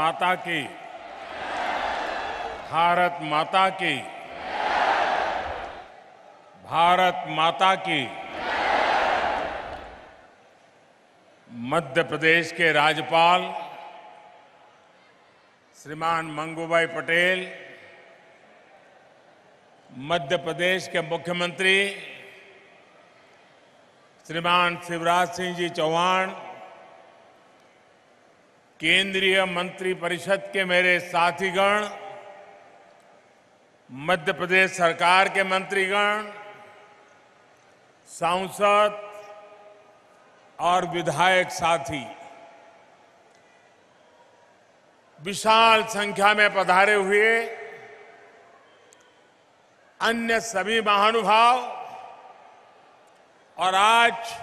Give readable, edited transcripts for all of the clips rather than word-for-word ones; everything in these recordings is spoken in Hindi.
माता की, भारत माता की, भारत माता की। मध्य प्रदेश के राज्यपाल श्रीमान मंगूभाई पटेल, मध्य प्रदेश के मुख्यमंत्री श्रीमान शिवराज सिंह जी चौहान, केंद्रीय मंत्रिपरिषद के मेरे साथीगण, मध्य प्रदेश सरकार के मंत्रीगण, सांसद और विधायक साथी, विशाल संख्या में पधारे हुए अन्य सभी महानुभाव और आज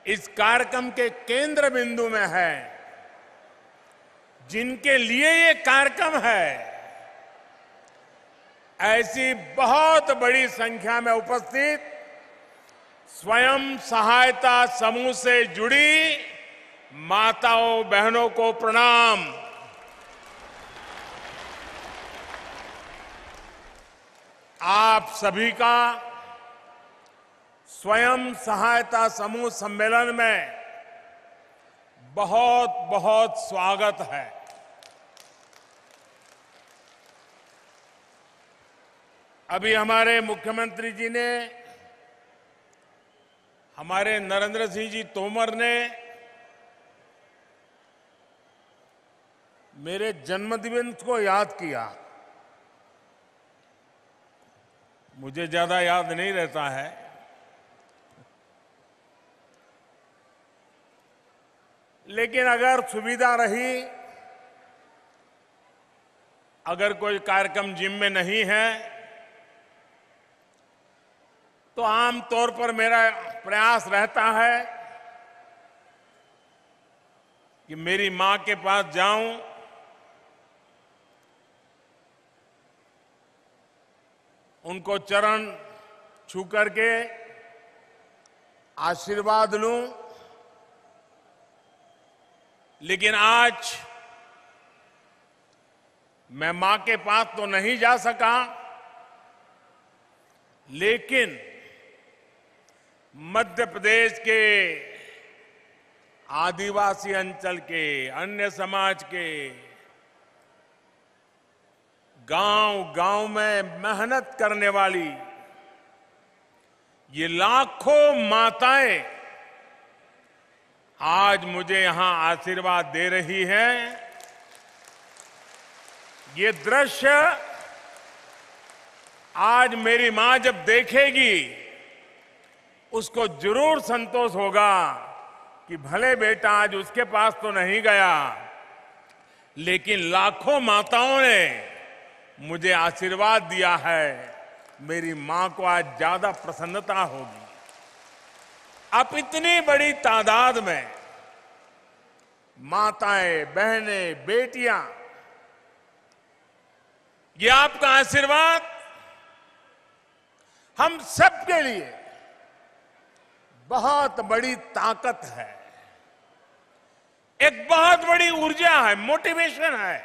इस कार्यक्रम के केंद्र बिंदु में है, जिनके लिए ये कार्यक्रम है, ऐसी बहुत बड़ी संख्या में उपस्थित स्वयं सहायता समूह से जुड़ी माताओं बहनों को प्रणाम। आप सभी का स्वयं सहायता समूह सम्मेलन में बहुत बहुत स्वागत है। अभी हमारे मुख्यमंत्री जी ने, हमारे नरेंद्र सिंह जी तोमर ने मेरे जन्मदिवस को याद किया। मुझे ज्यादा याद नहीं रहता है, लेकिन अगर सुविधा रही, अगर कोई कार्यक्रम जिम में नहीं है, तो आमतौर पर मेरा प्रयास रहता है कि मेरी मां के पास जाऊं, उनको चरण छू करके आशीर्वाद लूं। लेकिन आज मैं मां के पास तो नहीं जा सका, लेकिन मध्य प्रदेश के आदिवासी अंचल के, अन्य समाज के गांव-गांव में मेहनत करने वाली ये लाखों माताएं आज मुझे यहां आशीर्वाद दे रही हैं। ये दृश्य आज मेरी मां जब देखेगी, उसको जरूर संतोष होगा कि भले बेटा आज उसके पास तो नहीं गया, लेकिन लाखों माताओं ने मुझे आशीर्वाद दिया है। मेरी मां को आज ज्यादा प्रसन्नता होगी। अब इतनी बड़ी तादाद में माताएं, बहनें, बेटियां, ये आपका आशीर्वाद हम सबके लिए बहुत बड़ी ताकत है, एक बहुत बड़ी ऊर्जा है, मोटिवेशन है।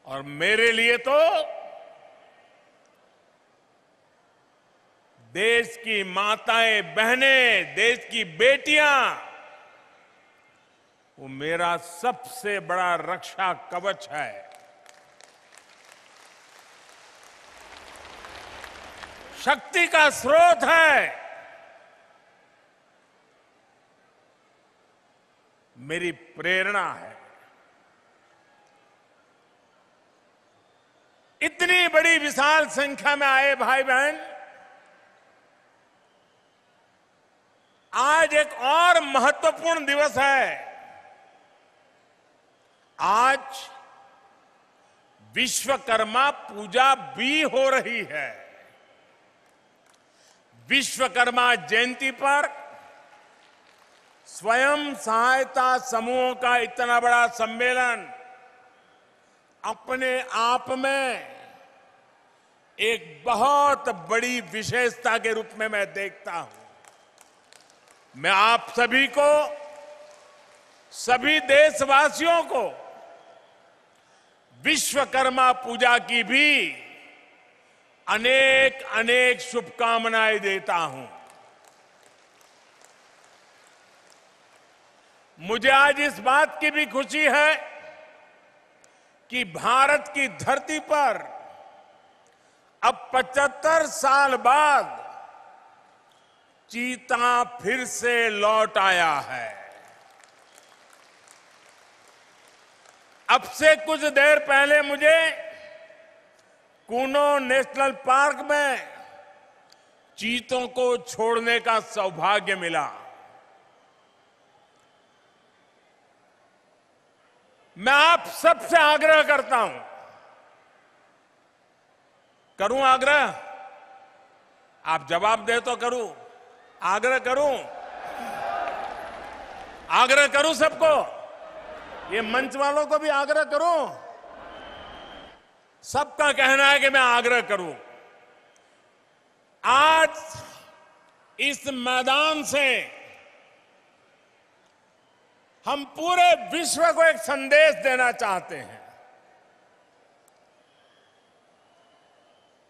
और मेरे लिए तो देश की माताएं, बहनें, देश की बेटियां, वो मेरा सबसे बड़ा रक्षा कवच है। शक्ति का स्रोत है। मेरी प्रेरणा है। इतनी बड़ी विशाल संख्या में आए भाई बहन, आज एक और महत्वपूर्ण दिवस है। आज विश्वकर्मा पूजा भी हो रही है। विश्वकर्मा जयंती पर स्वयं सहायता समूहों का इतना बड़ा सम्मेलन अपने आप में एक बहुत बड़ी विशेषता के रूप में मैं देखता हूं। मैं आप सभी को सभी देशवासियों को विश्वकर्मा पूजा की भी अनेक अनेक शुभकामनाएं देता हूं। मुझे आज इस बात की भी खुशी है कि भारत की धरती पर अब 75 साल बाद चीता फिर से लौट आया है। अब से कुछ देर पहले मुझे कूनो नेशनल पार्क में चीतों को छोड़ने का सौभाग्य मिला। मैं आप सबसे आग्रह करता हूं, करूं आग्रह? आप जवाब दे तो करूं, आग्रह करूं, आग्रह करूं सबको, ये मंच वालों को भी आग्रह करूं, सबका कहना है कि मैं आग्रह करूं। आज इस मैदान से हम पूरे विश्व को एक संदेश देना चाहते हैं।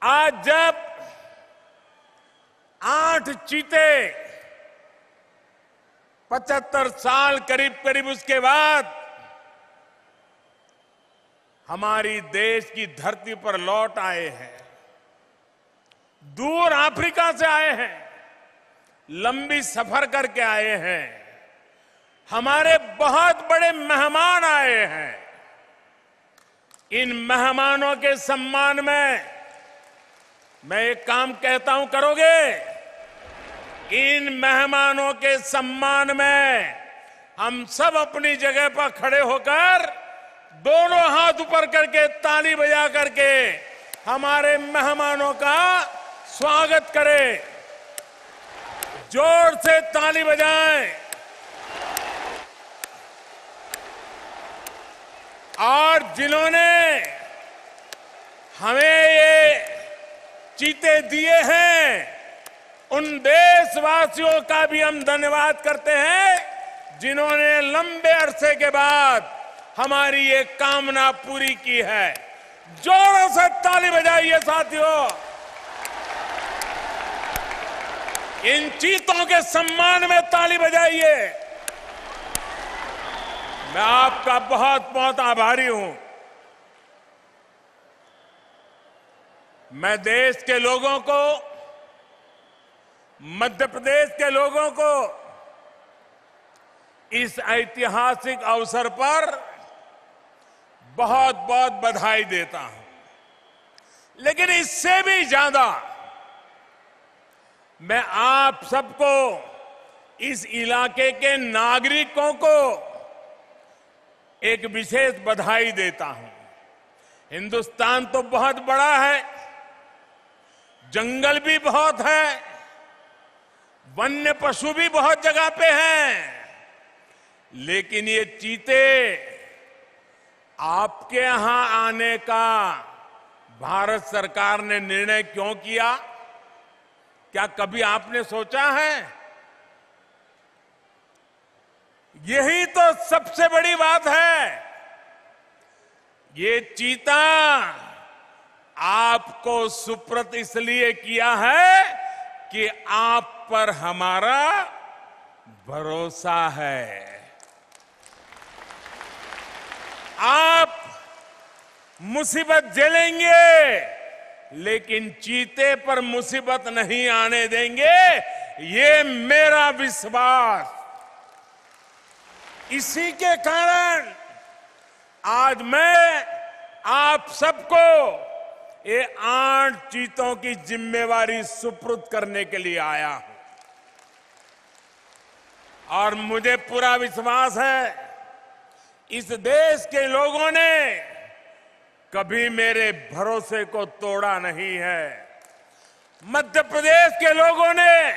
आज जब 8 चीते 75 साल करीब करीब उसके बाद हमारी देश की धरती पर लौट आए हैं, दूर अफ्रीका से आए हैं, लंबी सफर करके आए हैं, हमारे बहुत बड़े मेहमान आए हैं। इन मेहमानों के सम्मान में मैं एक काम कहता हूं, करोगे? इन मेहमानों के सम्मान में हम सब अपनी जगह पर खड़े होकर दोनों हाथ ऊपर करके ताली बजा करके हमारे मेहमानों का स्वागत करें। जोर से ताली बजाएं और जिन्होंने हमें ये चीते दिए हैं उन देशवासियों का भी हम धन्यवाद करते हैं जिन्होंने लंबे अरसे के बाद हमारी ये कामना पूरी की है। जोरों से ताली बजाइए साथियों, इन चीतों के सम्मान में ताली बजाइए। मैं आपका बहुत बहुत आभारी हूं। मैं देश के लोगों को, मध्य प्रदेश के लोगों को इस ऐतिहासिक अवसर पर बहुत बहुत बधाई देता हूं। लेकिन इससे भी ज्यादा मैं आप सबको, इस इलाके के नागरिकों को एक विशेष बधाई देता हूं। हिंदुस्तान तो बहुत बड़ा है, जंगल भी बहुत है, वन्य पशु भी बहुत जगह पे हैं, लेकिन ये चीते आपके यहां आने का भारत सरकार ने निर्णय क्यों किया? क्या कभी आपने सोचा है? यही तो सबसे बड़ी बात है। ये चीता आपको सुपुर्द इसलिए किया है कि आप पर हमारा भरोसा है। आप मुसीबत झेलेंगे लेकिन चीते पर मुसीबत नहीं आने देंगे, ये मेरा विश्वास। इसी के कारण आज मैं आप सबको ये 8 चीतों की जिम्मेवारी सुपुर्द करने के लिए आया हूं। और मुझे पूरा विश्वास है इस देश के लोगों ने कभी मेरे भरोसे को तोड़ा नहीं है। मध्य प्रदेश के लोगों ने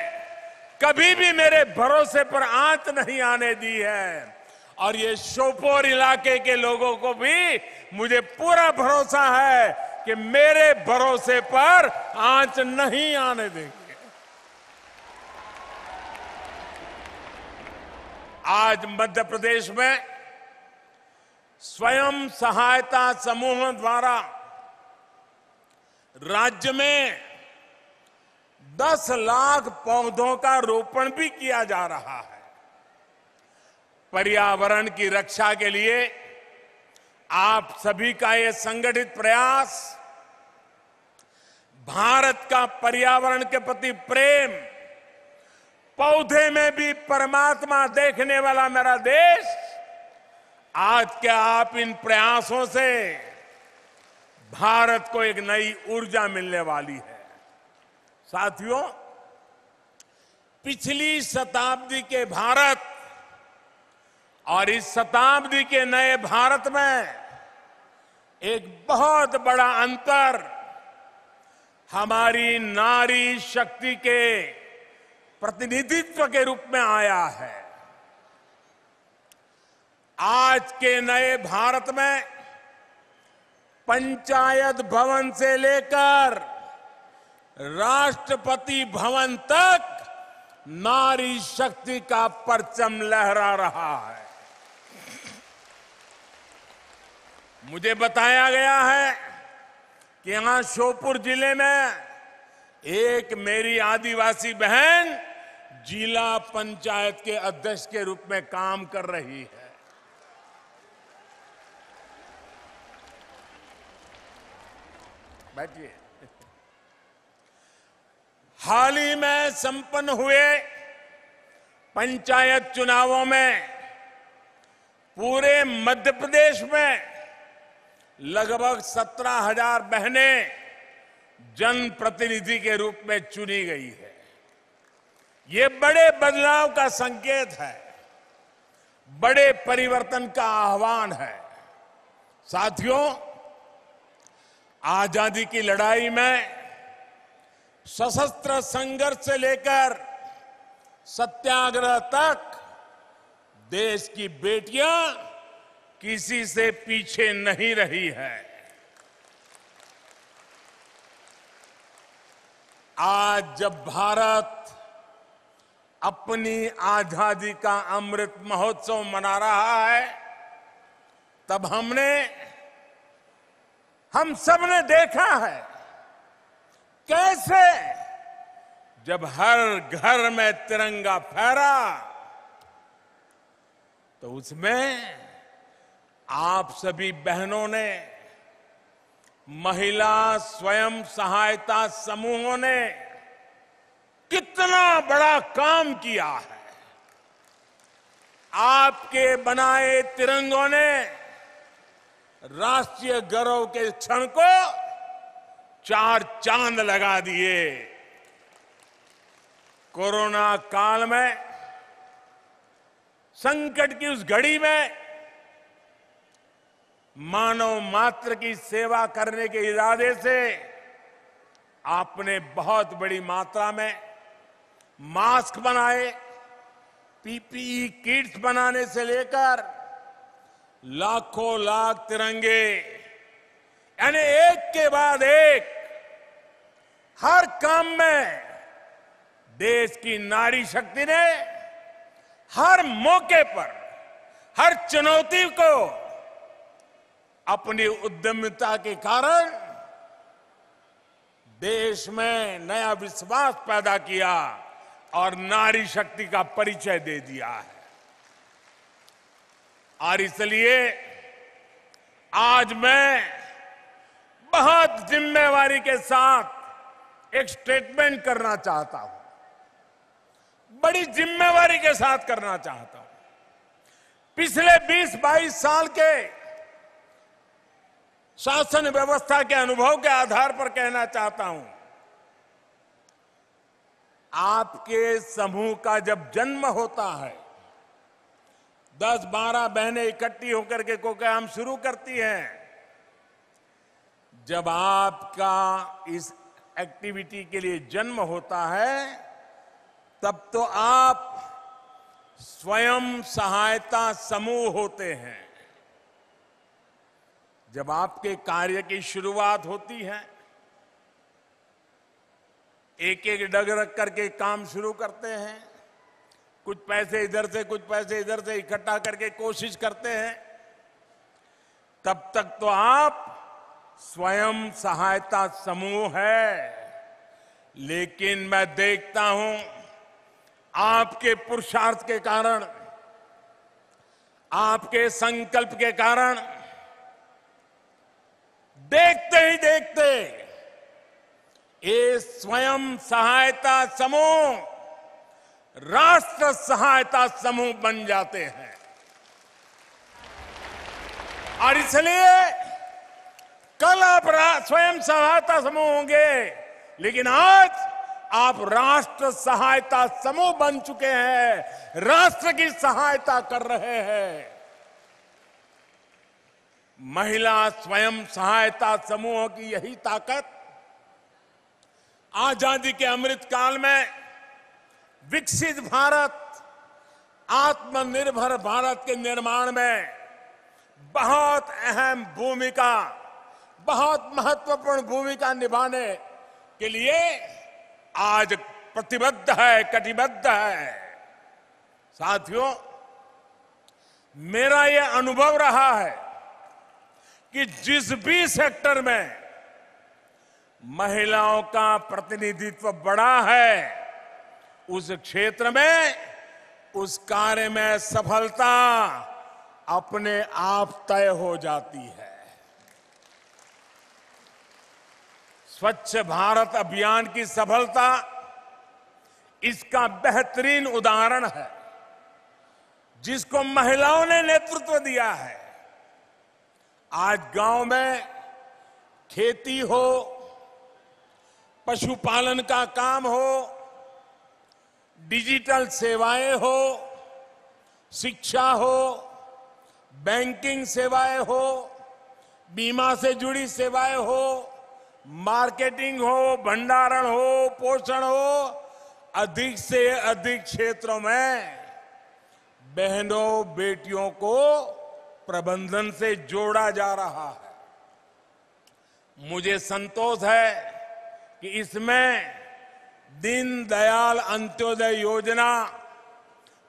कभी भी मेरे भरोसे पर आंच नहीं आने दी है। और ये श्योपुर इलाके के लोगों को भी मुझे पूरा भरोसा है कि मेरे भरोसे पर आंच नहीं आने देंगे। आज मध्य प्रदेश में स्वयं सहायता समूहों द्वारा राज्य में 10 लाख पौधों का रोपण भी किया जा रहा है। पर्यावरण की रक्षा के लिए आप सभी का ये संगठित प्रयास भारत का पर्यावरण के प्रति प्रेम, पौधे में भी परमात्मा देखने वाला मेरा देश, आज के आप इन प्रयासों से भारत को एक नई ऊर्जा मिलने वाली है। साथियों, पिछली शताब्दी के भारत और इस शताब्दी के नए भारत में एक बहुत बड़ा अंतर हमारी नारी शक्ति के प्रतिनिधित्व के रूप में आया है। आज के नए भारत में पंचायत भवन से लेकर राष्ट्रपति भवन तक नारी शक्ति का परचम लहरा रहा है। मुझे बताया गया है कि यहां श्योपुर जिले में एक मेरी आदिवासी बहन जिला पंचायत के अध्यक्ष के रूप में काम कर रही है। बैठिए। हाल ही में संपन्न हुए पंचायत चुनावों में पूरे मध्य प्रदेश में लगभग 17,000 बहनें जनप्रतिनिधि के रूप में चुनी गई है। ये बड़े बदलाव का संकेत है, बड़े परिवर्तन का आह्वान है। साथियों, आजादी की लड़ाई में सशस्त्र संघर्ष से लेकर सत्याग्रह तक देश की बेटियां किसी से पीछे नहीं रही है। आज जब भारत अपनी आजादी का अमृत महोत्सव मना रहा है, तब हम सबने देखा है कैसे जब हर घर में तिरंगा फहरा तो उसमें आप सभी बहनों ने, महिला स्वयं सहायता समूहों ने कितना बड़ा काम किया है। आपके बनाए तिरंगों ने राष्ट्रीय गौरव के क्षण को 4 चांद लगा दिए। कोरोना काल में, संकट की उस घड़ी में मानव मात्र की सेवा करने के इरादे से आपने बहुत बड़ी मात्रा में मास्क बनाए, पीपीई किट्स बनाने से लेकर लाखों लाख तिरंगे, यानी एक के बाद एक हर काम में देश की नारी शक्ति ने हर मौके पर, हर चुनौती को अपनी उद्यमिता के कारण देश में नया विश्वास पैदा किया और नारी शक्ति का परिचय दे दिया है। और इसलिए आज मैं बहुत जिम्मेवारी के साथ एक स्टेटमेंट करना चाहता हूं, बड़ी जिम्मेवारी के साथ करना चाहता हूं। पिछले 20-22 साल के शासन व्यवस्था के अनुभव के आधार पर कहना चाहता हूं, आपके समूह का जब जन्म होता है, 10-12 बहनें इकट्ठी होकर के कोई काम शुरू करती हैं। जब आपका इस एक्टिविटी के लिए जन्म होता है, तब तो आप स्वयं सहायता समूह होते हैं। जब आपके कार्य की शुरुआत होती है, एक एक डग रख करके काम शुरू करते हैं, कुछ पैसे इधर से कुछ पैसे इधर से इकट्ठा करके कोशिश करते हैं, तब तक तो आप स्वयं सहायता समूह है। लेकिन मैं देखता हूं आपके पुरुषार्थ के कारण, आपके संकल्प के कारण, देखते ही देखते ये स्वयं सहायता समूह राष्ट्र सहायता समूह बन जाते हैं। और इसलिए कल आप स्वयं सहायता समूह होंगे, लेकिन आज आप राष्ट्र सहायता समूह बन चुके हैं, राष्ट्र की सहायता कर रहे हैं। महिला स्वयं सहायता समूहों की यही ताकत आजादी के अमृत काल में विकसित भारत, आत्मनिर्भर भारत के निर्माण में बहुत अहम भूमिका, बहुत महत्वपूर्ण भूमिका निभाने के लिए आज प्रतिबद्ध है, कटिबद्ध है। साथियों, मेरा यह अनुभव रहा है कि जिस भी सेक्टर में महिलाओं का प्रतिनिधित्व बढ़ा है, उस क्षेत्र में, उस कार्य में सफलता अपने आप तय हो जाती है। स्वच्छ भारत अभियान की सफलता इसका बेहतरीन उदाहरण है, जिसको महिलाओं ने नेतृत्व दिया है। आज गांव में खेती हो, पशुपालन का काम हो, डिजिटल सेवाएं हो, शिक्षा हो, बैंकिंग सेवाएं हो, बीमा से जुड़ी सेवाएं हो, मार्केटिंग हो, भंडारण हो, पोषण हो, अधिक से अधिक क्षेत्रों में बहनों बेटियों को प्रबंधन से जोड़ा जा रहा है। मुझे संतोष है कि इसमें दीनदयाल अंत्योदय योजना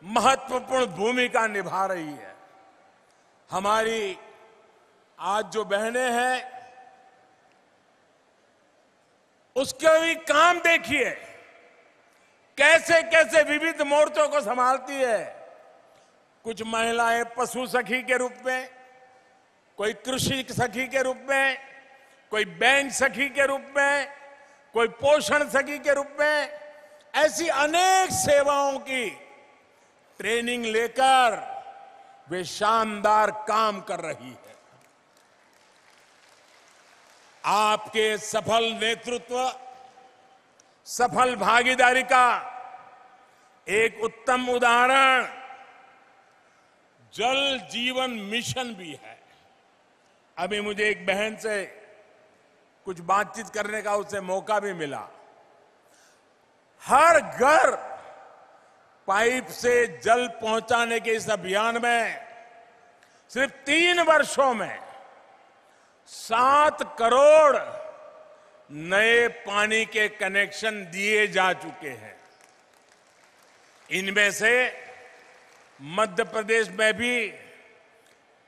महत्वपूर्ण भूमिका निभा रही है। हमारी आज जो बहनें हैं, उसके भी काम देखिए, कैसे कैसे विविध मोर्चों को संभालती है। कुछ महिलाएं पशु सखी के रूप में, कोई कृषि सखी के रूप में, कोई बैंक सखी के रूप में, कोई पोषण सखी के रूप में, ऐसी अनेक सेवाओं की ट्रेनिंग लेकर वे शानदार काम कर रही है। आपके सफल नेतृत्व, सफल भागीदारी का एक उत्तम उदाहरण जल जीवन मिशन भी है। अभी मुझे एक बहन से कुछ बातचीत करने का उससे मौका भी मिला। हर घर पाइप से जल पहुंचाने के इस अभियान में सिर्फ 3 वर्षों में 7 करोड़ नए पानी के कनेक्शन दिए जा चुके हैं। इनमें से मध्य प्रदेश में भी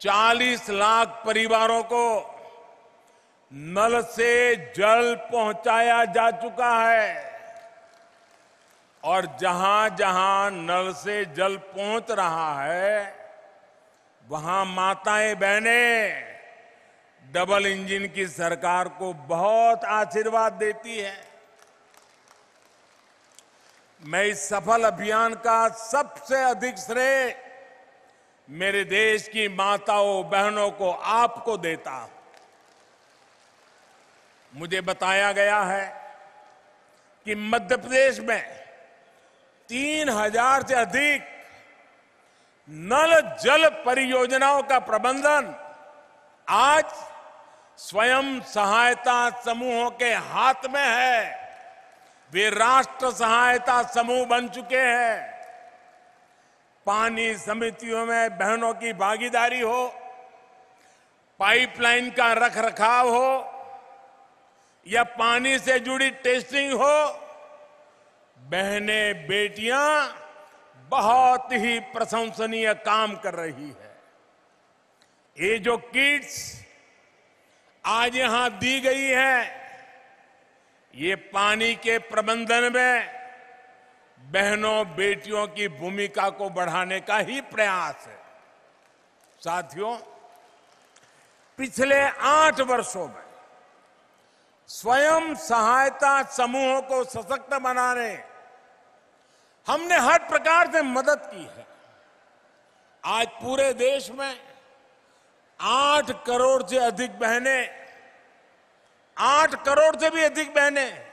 40 लाख परिवारों को नल से जल पहुंचाया जा चुका है। और जहां जहां नल से जल पहुंच रहा है, वहां माताएं बहनें डबल इंजन की सरकार को बहुत आशीर्वाद देती है। मैं इस सफल अभियान का सबसे अधिक श्रेय मेरे देश की माताओं बहनों को, आपको देता हूं। मुझे बताया गया है कि मध्य प्रदेश में 3000 से अधिक नल जल परियोजनाओं का प्रबंधन आज स्वयं सहायता समूहों के हाथ में है। वे राष्ट्र सहायता समूह बन चुके हैं। पानी समितियों में बहनों की भागीदारी हो, पाइपलाइन का रखरखाव हो या पानी से जुड़ी टेस्टिंग हो, बहनें बेटियां बहुत ही प्रशंसनीय काम कर रही है। ये जो किट्स आज यहां दी गई है, ये पानी के प्रबंधन में बहनों बेटियों की भूमिका को बढ़ाने का ही प्रयास है। साथियों, पिछले 8 वर्षों में स्वयं सहायता समूहों को सशक्त बनाने हमने हर प्रकार से मदद की है। आज पूरे देश में 8 करोड़ से अधिक बहनें, 8 करोड़ से भी अधिक बहनें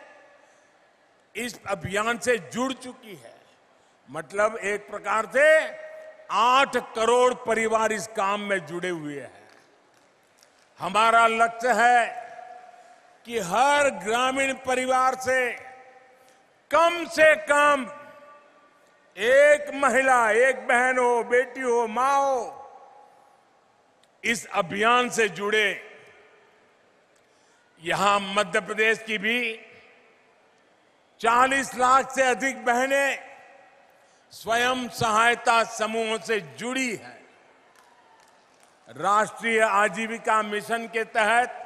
इस अभियान से जुड़ चुकी है। मतलब एक प्रकार से 8 करोड़ परिवार इस काम में जुड़े हुए हैं। हमारा लक्ष्य है कि हर ग्रामीण परिवार से कम एक महिला, एक बहन हो, बेटी हो, मां हो, इस अभियान से जुड़े। यहां मध्य प्रदेश की भी 40 लाख से अधिक बहनें स्वयं सहायता समूहों से जुड़ी हैं। राष्ट्रीय आजीविका मिशन के तहत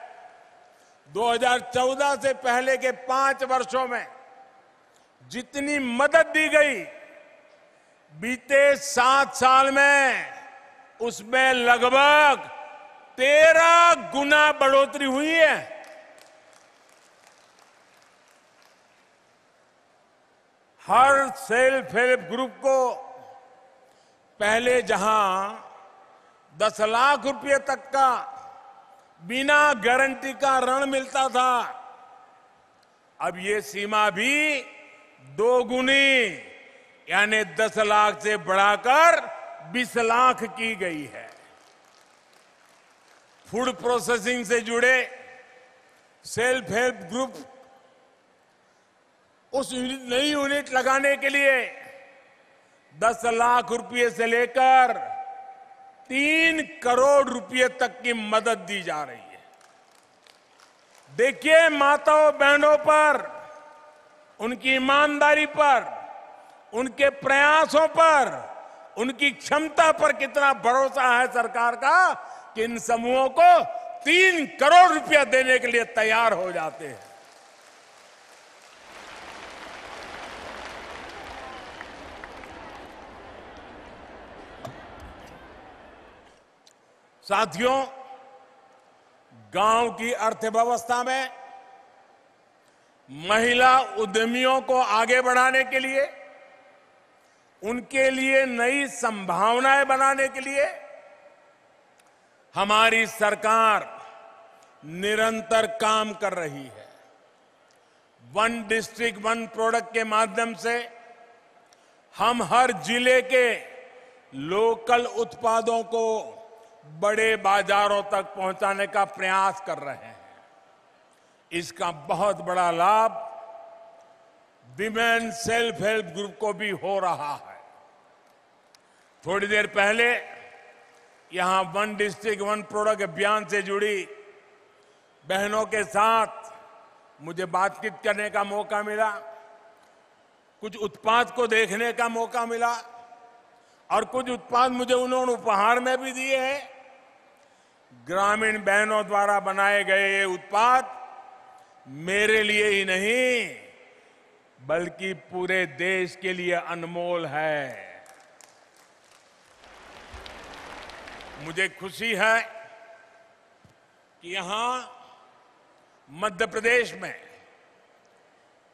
2014 से पहले के 5 वर्षों में जितनी मदद दी गई, बीते 7 साल में उसमें लगभग 13 गुना बढ़ोतरी हुई है। हर सेल्फ हेल्प ग्रुप को पहले जहां 10 लाख रुपए तक का बिना गारंटी का ऋण मिलता था, अब ये सीमा भी 2 गुनी यानी 10 लाख से बढ़ाकर 20 लाख की गई है। फूड प्रोसेसिंग से जुड़े सेल्फ हेल्प ग्रुप उस नई यूनिट लगाने के लिए 10 लाख रुपए से लेकर 3 करोड़ रुपए तक की मदद दी जा रही है। देखिए माताओं बहनों पर, उनकी ईमानदारी पर, उनके प्रयासों पर, उनकी क्षमता पर कितना भरोसा है सरकार का कि इन समूहों को 3 करोड़ रुपया देने के लिए तैयार हो जाते हैं। साथियों, गांव की अर्थव्यवस्था में महिला उद्यमियों को आगे बढ़ाने के लिए, उनके लिए नई संभावनाएं बनाने के लिए हमारी सरकार निरंतर काम कर रही है। 1 डिस्ट्रिक्ट 1 प्रोडक्ट के माध्यम से हम हर जिले के लोकल उत्पादों को बड़े बाजारों तक पहुंचाने का प्रयास कर रहे हैं। इसका बहुत बड़ा लाभ विमेन सेल्फ हेल्प ग्रुप को भी हो रहा है। थोड़ी देर पहले यहां 1 डिस्ट्रिक्ट 1 प्रोडक्ट अभियान से जुड़ी बहनों के साथ मुझे बातचीत करने का मौका मिला, कुछ उत्पाद को देखने का मौका मिला और कुछ उत्पाद मुझे उन्होंने उपहार में भी दिए हैं। ग्रामीण बहनों द्वारा बनाए गए ये उत्पाद मेरे लिए ही नहीं बल्कि पूरे देश के लिए अनमोल है। मुझे खुशी है कि यहां मध्य प्रदेश में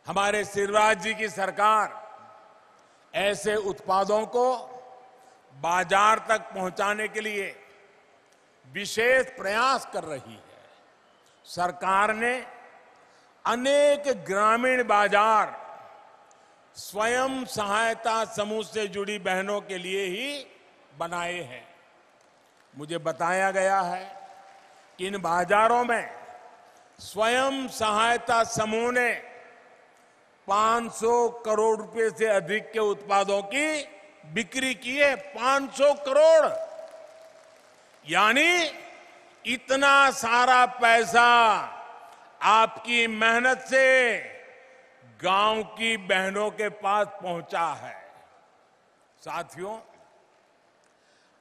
हमारे शिवराज जी की सरकार ऐसे उत्पादों को बाजार तक पहुंचाने के लिए विशेष प्रयास कर रही है। सरकार ने अनेक ग्रामीण बाजार स्वयं सहायता समूह से जुड़ी बहनों के लिए ही बनाए हैं। मुझे बताया गया है कि इन बाजारों में स्वयं सहायता समूह ने 500 करोड़ रुपए से अधिक के उत्पादों की बिक्री की है। 500 करोड़ यानी इतना सारा पैसा आपकी मेहनत से गांव की बहनों के पास पहुंचा है। साथियों,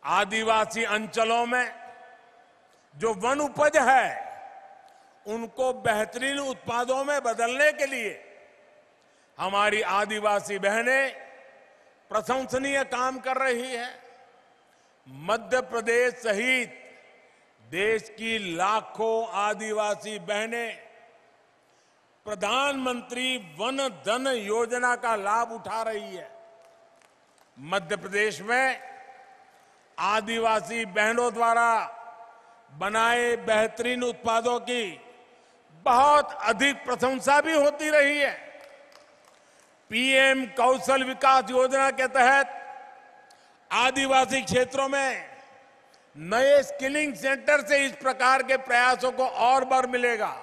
आदिवासी अंचलों में जो वन उपज है उनको बेहतरीन उत्पादों में बदलने के लिए हमारी आदिवासी बहनें प्रशंसनीय काम कर रही है। मध्य प्रदेश सहित देश की लाखों आदिवासी बहनें प्रधानमंत्री वन धन योजना का लाभ उठा रही है। मध्य प्रदेश में आदिवासी बहनों द्वारा बनाए बेहतरीन उत्पादों की बहुत अधिक प्रशंसा भी होती रही है। पीएम कौशल विकास योजना के तहत आदिवासी क्षेत्रों में नए स्किलिंग सेंटर से इस प्रकार के प्रयासों को और बल मिलेगा।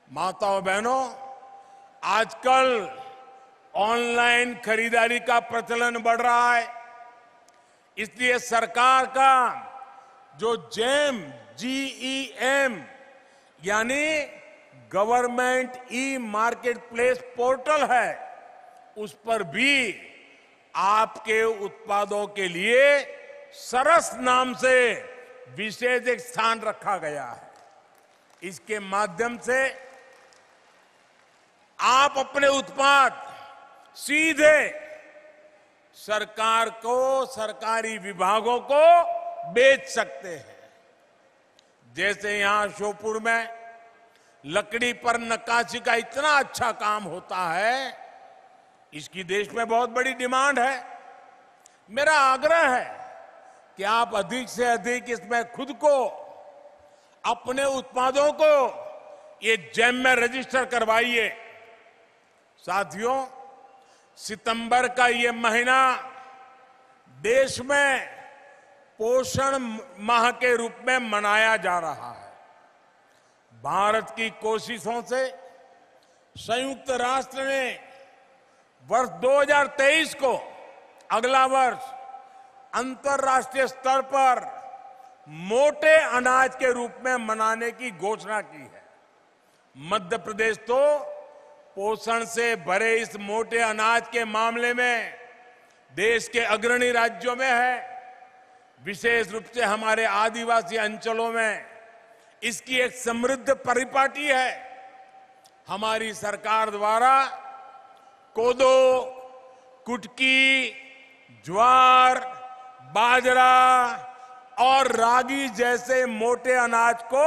माताओं बहनों, आजकल ऑनलाइन खरीदारी का प्रचलन बढ़ रहा है, इसलिए सरकार का जो GEM यानी government e market place portal है, उस पर भी आपके उत्पादों के लिए सरस नाम से विशेष एक स्थान रखा गया है। इसके माध्यम से आप अपने उत्पाद सीधे सरकार को, सरकारी विभागों को बेच सकते हैं। जैसे यहां श्योपुर में लकड़ी पर नक्काशी का इतना अच्छा काम होता है, इसकी देश में बहुत बड़ी डिमांड है। मेरा आग्रह है कि आप अधिक से अधिक इसमें खुद को, अपने उत्पादों को ये जेम में रजिस्टर करवाइए। साथियों, सितंबर का ये महीना देश में पोषण माह के रूप में मनाया जा रहा है। भारत की कोशिशों से संयुक्त राष्ट्र ने वर्ष 2023 को, अगला वर्ष, अंतर्राष्ट्रीय स्तर पर मोटे अनाज के रूप में मनाने की घोषणा की है। मध्य प्रदेश तो पोषण से भरे इस मोटे अनाज के मामले में देश के अग्रणी राज्यों में है। विशेष रूप से हमारे आदिवासी अंचलों में इसकी एक समृद्ध परिपाटी है। हमारी सरकार द्वारा कोदो, कुटकी, ज्वार, बाजरा और रागी जैसे मोटे अनाज को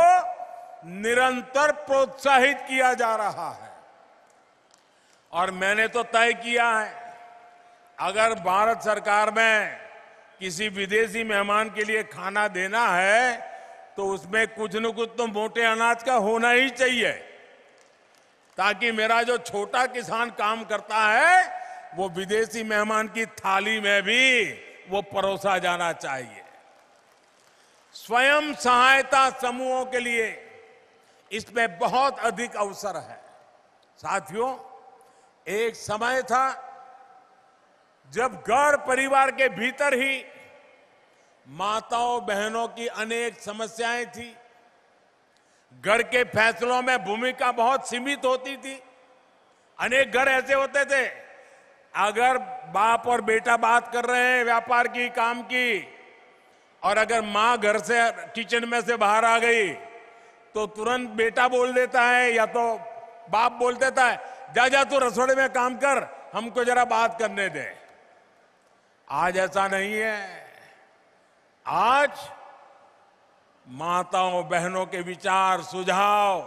निरंतर प्रोत्साहित किया जा रहा है। और मैंने तो तय किया है, अगर भारत सरकार में किसी विदेशी मेहमान के लिए खाना देना है तो उसमें कुछ न कुछ तो मोटे अनाज का होना ही चाहिए, ताकि मेरा जो छोटा किसान काम करता है वो विदेशी मेहमान की थाली में भी वो परोसा जाना चाहिए। स्वयं सहायता समूहों के लिए इसमें बहुत अधिक अवसर है। साथियों, एक समय था जब घर परिवार के भीतर ही माताओं बहनों की अनेक समस्याएं थी। घर के फैसलों में भूमिका बहुत सीमित होती थी। अनेक घर ऐसे होते थे, अगर बाप और बेटा बात कर रहे हैं व्यापार की, काम की, और अगर मां घर से किचन में से बाहर आ गई तो तुरंत बेटा बोल देता है या तो बाप बोल देता है, जा जा तू रसोड़े में काम कर, हमको जरा बात करने दे। आज ऐसा नहीं है। आज माताओं बहनों के विचार, सुझाव,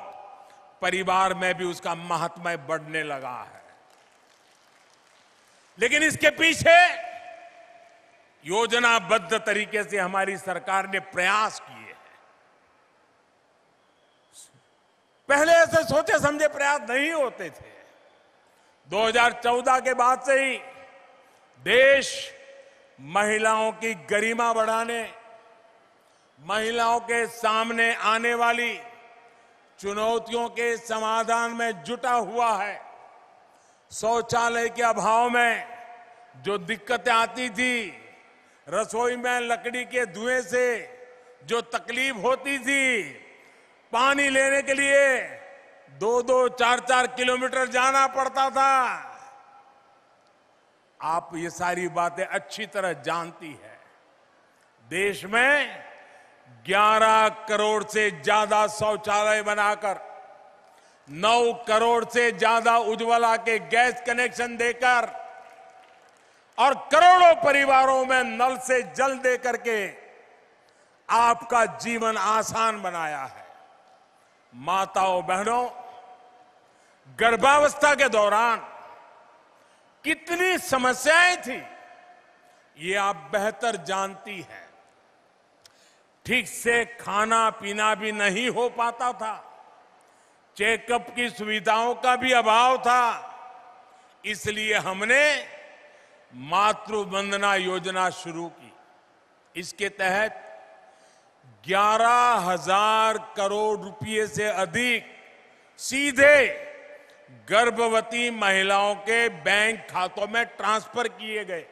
परिवार में भी उसका महात्म्य बढ़ने लगा है। लेकिन इसके पीछे योजनाबद्ध तरीके से हमारी सरकार ने प्रयास किए हैं। पहले ऐसे सोचे समझे प्रयास नहीं होते थे। 2014 के बाद से ही देश महिलाओं की गरिमा बढ़ाने, महिलाओं के सामने आने वाली चुनौतियों के समाधान में जुटा हुआ है। शौचालय के अभाव में जो दिक्कतें आती थी, रसोई में लकड़ी के धुएं से जो तकलीफ होती थी, पानी लेने के लिए 2-2, 4-4 किलोमीटर जाना पड़ता था, आप ये सारी बातें अच्छी तरह जानती है। देश में 11 करोड़ से ज्यादा शौचालय बनाकर 9 करोड़ से ज्यादा उज्ज्वला के गैस कनेक्शन देकर और करोड़ों परिवारों में नल से जल दे करके आपका जीवन आसान बनाया है। माताओं बहनों, गर्भावस्था के दौरान कितनी समस्याएं थी ये आप बेहतर जानती हैं। ठीक से खाना पीना भी नहीं हो पाता था, चेकअप की सुविधाओं का भी अभाव था। इसलिए हमने मातृ वंदना योजना शुरू की। इसके तहत 11,000 करोड़ रुपए से अधिक सीधे गर्भवती महिलाओं के बैंक खातों में ट्रांसफर किए गए।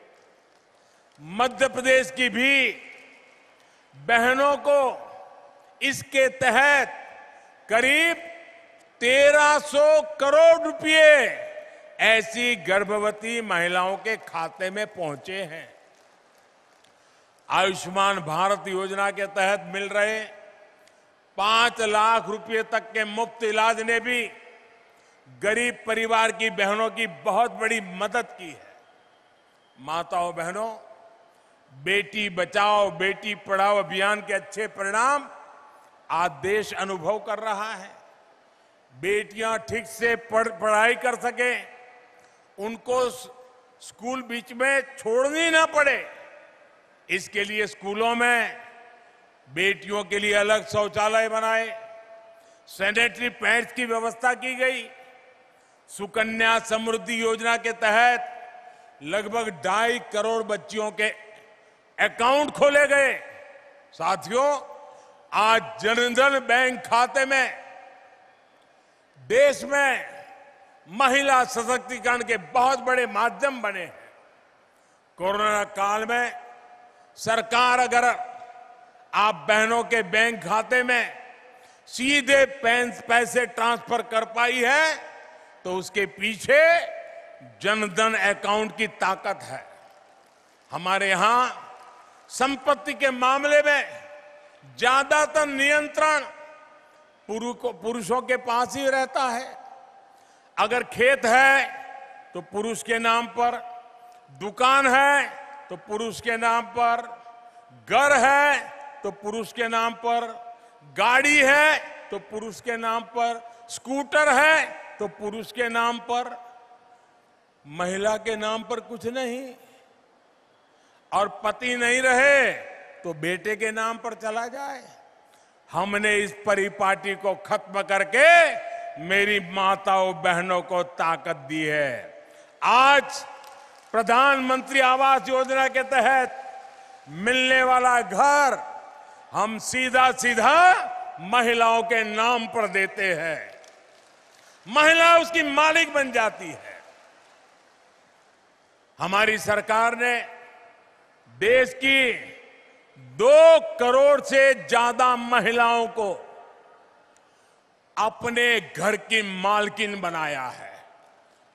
मध्य प्रदेश की भी बहनों को इसके तहत करीब 1,300 करोड़ रुपए ऐसी गर्भवती महिलाओं के खाते में पहुंचे हैं। आयुष्मान भारत योजना के तहत मिल रहे 5 लाख रुपए तक के मुफ्त इलाज ने भी गरीब परिवार की बहनों की बहुत बड़ी मदद की है। माताओं बहनों, बेटी बचाओ बेटी पढ़ाओ अभियान के अच्छे परिणाम आज देश अनुभव कर रहा है। बेटियां ठीक से पढ़ाई कर सके, उनको स्कूल बीच में छोड़नी ना पड़े, इसके लिए स्कूलों में बेटियों के लिए अलग शौचालय बनाए, सैनिटरी पैड्स की व्यवस्था की गई। सुकन्या समृद्धि योजना के तहत लगभग 2.5 करोड़ बच्चियों के अकाउंट खोले गए। साथियों, आज जनधन बैंक खाते में देश में महिला सशक्तिकरण के बहुत बड़े माध्यम बने हैं। कोरोना काल में सरकार अगर आप बहनों के बैंक खाते में सीधे पैसे ट्रांसफर कर पाई है तो उसके पीछे जनधन अकाउंट की ताकत है। हमारे यहां संपत्ति के मामले में ज्यादातर नियंत्रण पुरुषों के पास ही रहता है। अगर खेत है तो पुरुष के नाम पर, दुकान है तो पुरुष के नाम पर, घर है तो पुरुष के नाम पर, गाड़ी है तो पुरुष के नाम पर, स्कूटर है तो पुरुष के नाम पर, महिला के नाम पर कुछ नहीं। और पति नहीं रहे तो बेटे के नाम पर चला जाए। हमने इस परिपाटी को खत्म करके मेरी माताओं बहनों को ताकत दी है। आज प्रधानमंत्री आवास योजना के तहत मिलने वाला घर हम सीधा सीधा महिलाओं के नाम पर देते हैं। महिला उसकी मालिक बन जाती है। हमारी सरकार ने देश की 2 करोड़ से ज्यादा महिलाओं को अपने घर की मालकिन बनाया है।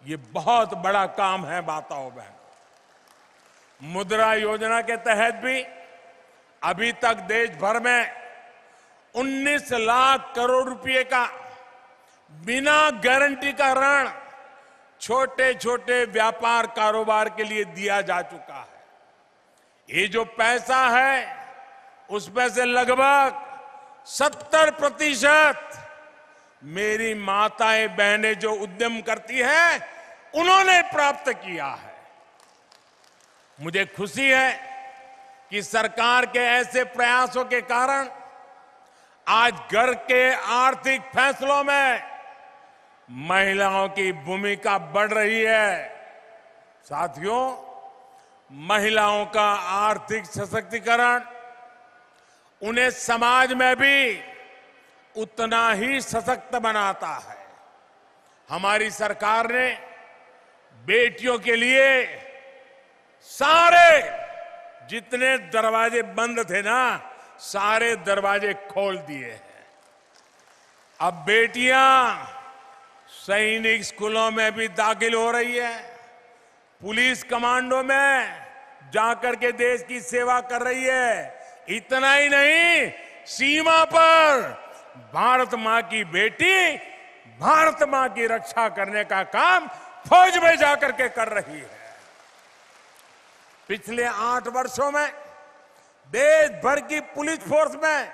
ये बहुत बड़ा काम है माताओं बहनों। मुद्रा योजना के तहत भी अभी तक देश भर में 19 लाख करोड़ रुपए का बिना गारंटी का ऋण छोटे छोटे व्यापार कारोबार के लिए दिया जा चुका है। ये जो पैसा है उसमें से लगभग 70% मेरी माताएं बहनें जो उद्यम करती हैं उन्होंने प्राप्त किया है। मुझे खुशी है कि सरकार के ऐसे प्रयासों के कारण आज घर के आर्थिक फैसलों में महिलाओं की भूमिका बढ़ रही है। साथियों, महिलाओं का आर्थिक सशक्तिकरण उन्हें समाज में भी उतना ही सशक्त बनाता है। हमारी सरकार ने बेटियों के लिए सारे जितने दरवाजे बंद थे ना, सारे दरवाजे खोल दिए हैं। अब बेटियां सैनिक स्कूलों में भी दाखिल हो रही है, पुलिस कमांडो में जाकर के देश की सेवा कर रही है। इतना ही नहीं, सीमा पर भारत मां की बेटी भारत मां की रक्षा करने का काम फौज में जाकर के कर रही है। पिछले 8 वर्षों में देश भर की पुलिस फोर्स में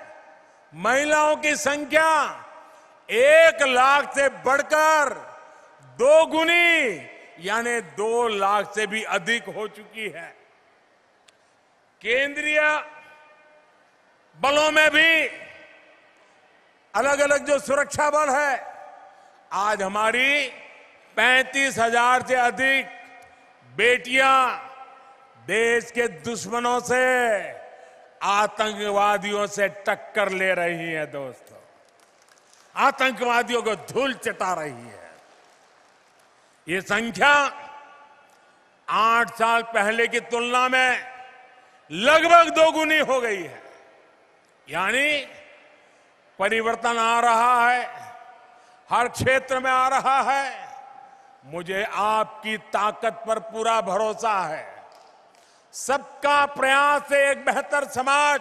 महिलाओं की संख्या 1 लाख से बढ़कर 2 गुनी यानी 2 लाख से भी अधिक हो चुकी है। केंद्रीय बलों में भी अलग अलग जो सुरक्षा बल है, आज हमारी 35,000 से अधिक बेटियां देश के दुश्मनों से, आतंकवादियों से टक्कर ले रही हैं। दोस्तों, आतंकवादियों को धूल चटा रही है। ये संख्या 8 साल पहले की तुलना में लगभग 2 गुनी हो गई है। यानी परिवर्तन आ रहा है, हर क्षेत्र में आ रहा है। मुझे आपकी ताकत पर पूरा भरोसा है। सबका प्रयास से एक बेहतर समाज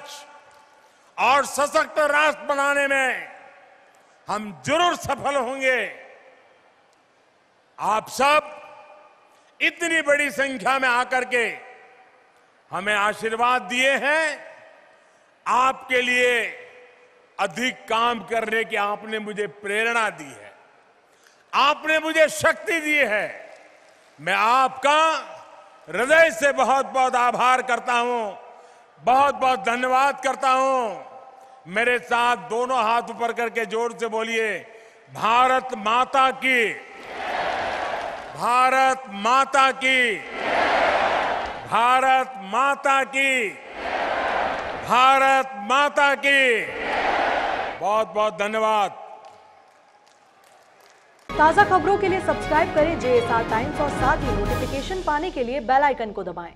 और सशक्त राष्ट्र बनाने में हम जरूर सफल होंगे। आप सब इतनी बड़ी संख्या में आकर के हमें आशीर्वाद दिए हैं। आपके लिए अधिक काम करने की आपने मुझे प्रेरणा दी है, आपने मुझे शक्ति दी है। मैं आपका हृदय से बहुत बहुत आभार करता हूं, बहुत बहुत धन्यवाद करता हूं। मेरे साथ दोनों हाथ ऊपर करके जोर से बोलिए, भारत माता की, भारत माता की, भारत माता की, भारत माता की। बहुत बहुत धन्यवाद। ताज़ा खबरों के लिए सब्सक्राइब करें JSR टाइम्स और साथ ही नोटिफिकेशन पाने के लिए बेल आइकन को दबाएं।